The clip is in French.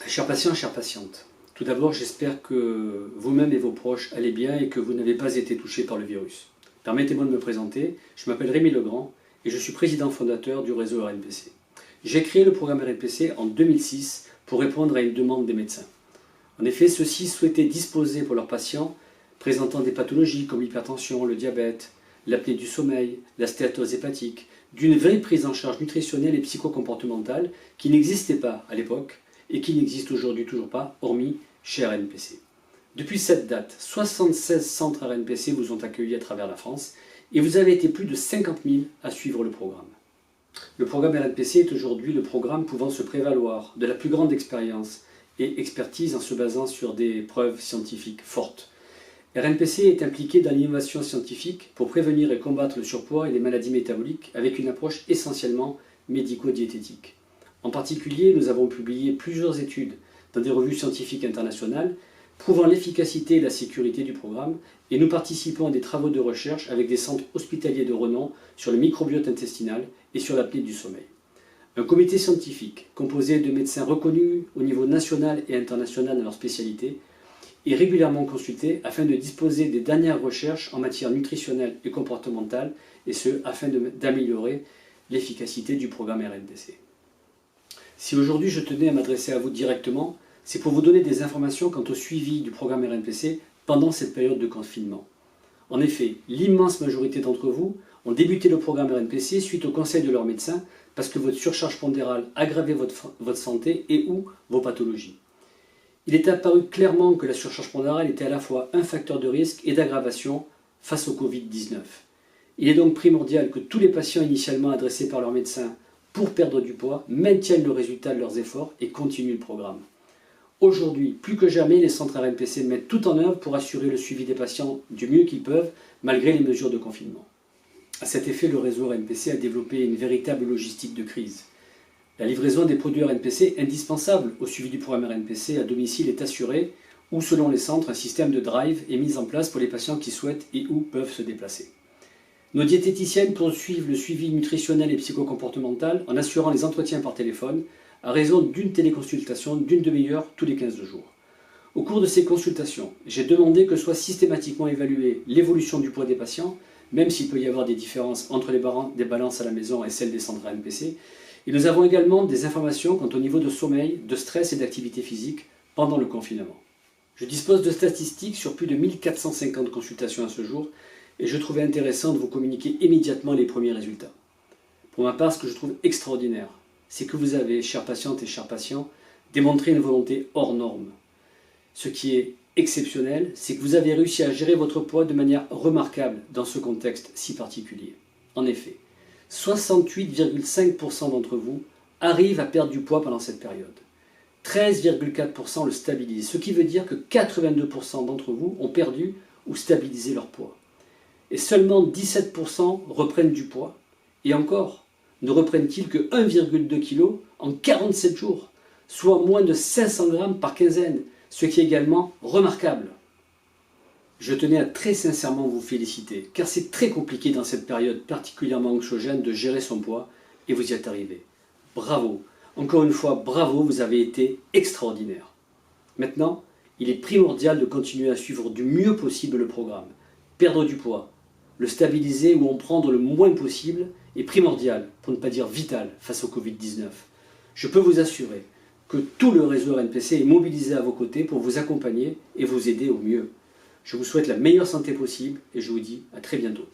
Chers patients, chères patientes, tout d'abord j'espère que vous-même et vos proches allez bien et que vous n'avez pas été touchés par le virus. Permettez-moi de me présenter, je m'appelle Rémi Legrand et je suis président fondateur du réseau RNPC. J'ai créé le programme RNPC en 2006 pour répondre à une demande des médecins. En effet, ceux-ci souhaitaient disposer pour leurs patients présentant des pathologies comme l'hypertension, le diabète, l'apnée du sommeil, la stéatose hépatique, d'une vraie prise en charge nutritionnelle et psychocomportementale qui n'existait pas à l'époque et qui n'existe aujourd'hui toujours pas, hormis chez RNPC. Depuis cette date, 76 centres RNPC vous ont accueillis à travers la France et vous avez été plus de 50 000 à suivre le programme. Le programme RNPC est aujourd'hui le programme pouvant se prévaloir de la plus grande expérience et expertise en se basant sur des preuves scientifiques fortes. RNPC est impliqué dans l'innovation scientifique pour prévenir et combattre le surpoids et les maladies métaboliques avec une approche essentiellement médico-diététique. En particulier, nous avons publié plusieurs études dans des revues scientifiques internationales prouvant l'efficacité et la sécurité du programme et nous participons à des travaux de recherche avec des centres hospitaliers de renom sur le microbiote intestinal et sur l'apnée du sommeil. Un comité scientifique composé de médecins reconnus au niveau national et international dans leur spécialité est régulièrement consulté afin de disposer des dernières recherches en matière nutritionnelle et comportementale et ce, afin d'améliorer l'efficacité du programme RNPC. Si aujourd'hui je tenais à m'adresser à vous directement, c'est pour vous donner des informations quant au suivi du programme RNPC pendant cette période de confinement. En effet, l'immense majorité d'entre vous ont débuté le programme RNPC suite au conseil de leur médecin parce que votre surcharge pondérale aggravait votre santé et ou vos pathologies. Il est apparu clairement que la surcharge pondérale était à la fois un facteur de risque et d'aggravation face au Covid-19. Il est donc primordial que tous les patients initialement adressés par leur médecin pour perdre du poids maintiennent le résultat de leurs efforts et continuent le programme. Aujourd'hui, plus que jamais, les centres RNPC mettent tout en œuvre pour assurer le suivi des patients du mieux qu'ils peuvent malgré les mesures de confinement. À cet effet, le réseau RNPC a développé une véritable logistique de crise. La livraison des produits RNPC indispensables au suivi du programme RNPC à domicile est assurée ou, selon les centres, un système de drive est mis en place pour les patients qui souhaitent et ou peuvent se déplacer. Nos diététiciennes poursuivent le suivi nutritionnel et psychocomportemental en assurant les entretiens par téléphone à raison d'une téléconsultation d'une demi-heure tous les 15 jours. Au cours de ces consultations, j'ai demandé que soit systématiquement évaluée l'évolution du poids des patients, même s'il peut y avoir des différences entre des balances à la maison et celles des centres RNPC. Et nous avons également des informations quant au niveau de sommeil, de stress et d'activité physique pendant le confinement. Je dispose de statistiques sur plus de 1450 consultations à ce jour et je trouvais intéressant de vous communiquer immédiatement les premiers résultats. Pour ma part, ce que je trouve extraordinaire, c'est que vous avez, chères patientes et chers patients, démontré une volonté hors norme. Ce qui est exceptionnel, c'est que vous avez réussi à gérer votre poids de manière remarquable dans ce contexte si particulier. En effet, 68,5% d'entre vous arrivent à perdre du poids pendant cette période. 13,4% le stabilisent, ce qui veut dire que 82% d'entre vous ont perdu ou stabilisé leur poids. Et seulement 17% reprennent du poids. Et encore, ne reprennent-ils que 1,2 kg en 47 jours, soit moins de 500 grammes par quinzaine, ce qui est également remarquable. Je tenais à très sincèrement vous féliciter, car c'est très compliqué dans cette période particulièrement anxiogène de gérer son poids, et vous y êtes arrivé. Bravo, encore une fois, bravo, vous avez été extraordinaire. Maintenant, il est primordial de continuer à suivre du mieux possible le programme. Perdre du poids, le stabiliser ou en prendre le moins possible est primordial, pour ne pas dire vital, face au Covid-19. Je peux vous assurer que tout le réseau RNPC est mobilisé à vos côtés pour vous accompagner et vous aider au mieux. Je vous souhaite la meilleure santé possible et je vous dis à très bientôt.